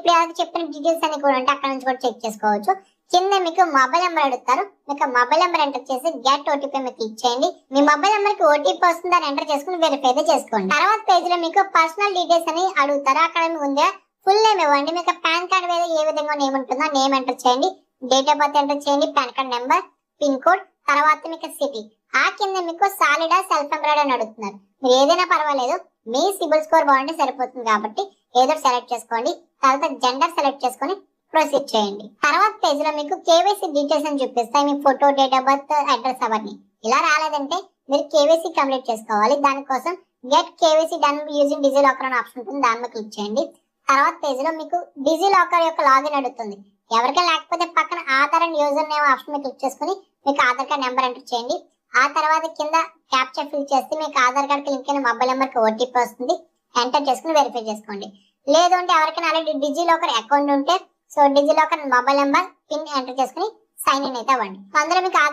ఇప్పుడు ఎవరికి చెప్పిన డీటెయిల్స్ అన్ని కూడా ఉంటే అక్కడ నుంచి కూడా చెక్ చేసుకోవచ్చు. కింద మీకు మొబైల్ నెంబర్ అడుగుతారు. మీకు మొబైల్ నెంబర్ ఎంటర్ చేసి గెట్ ఓటీపీ మీద క్లిక్ చేయండి. మీ మొబైల్ నెంబర్ కి ఓటీపీ వస్తుంది, దాన్ని ఎంటర్ చేసుకుని వెరిఫై చేసుకోండి. తర్వాత పేజ్ లో మీకు పర్సనల్ డీటెయిల్స్ అని అడుగుతారు. అక్కడ ముందే ఫుల్ నేమ్ ఇవ్వండి. మీకు పాన్ కార్డ్ మీద ఏ విధంగా నేమ్ ఉంటుందో నేమ్ ఎంటర్ చేయండి. డేట్ ఆఫ్ బర్త్ ఎంటర్ చేయండి, pan card number, pin code, తర్వాత మీకు సిటీ. ఆ కింద మీకు సాలిడా సెల్ఫ్ ఎంప్లాయిడ్ అని అడుగుతున్నారు. మీరు ఏదైనా పర్వాలేదు, మీ సిబిల్ స్కోర్ బాగుంటే సరిపోతుంది కాబట్టి ఏదో సెలెక్ట్ చేసుకోండి. తర్వాత జెండర్ సెలెక్ట్ చేసుకొని ప్రొసీడ్ చేయండి. తర్వాత పేజ్ లో మీకు కేవైసీ డీటెయిల్స్ అని చూపిస్తాయి. మీ photo, date of birth, address అవన్నీ. ఇలా రాలేదంటే మీరు కేవైసీ కంప్లీట్ చేసుకోవాలి. దానికోసం get KYC done using DigiLocker అనే ఆప్షన్ ఉంటుంది, దాని మీద క్లిక్ చేయండి. తర్వాత పేజ్ లో మీకు డిజి లాకర్ యొక్క లాగిన్ అడుగుతుంది. ఎవరికైనా లేకపోతే పక్కన Aadhaar and user name option మీద క్లిక్ చేసుకుని మీకు ఆధార్ కార్డ్ నెంబర్ ఎంటర్ చేయండి. ఆ తర్వాత కింద క్యాప్చా ఫిల్ చేస్తే మీకు ఆధార్ కార్డ్ కి లింక్ అయిన మొబైల్ నెంబర్ కి ఓటీపీ వస్తుంది. ఎంటర్ చేసుకుని వెరిఫై చేసుకోండి. లేదు అంటే ఎవరికైనా ఆల్రెడీ డిజి లాకర్ అకౌంట్ ఉంటే so DigiLocker mobile number pin enter చేసుకుని సైన్ ఇన్ అయితే అవ్వండి. అందులో మీకు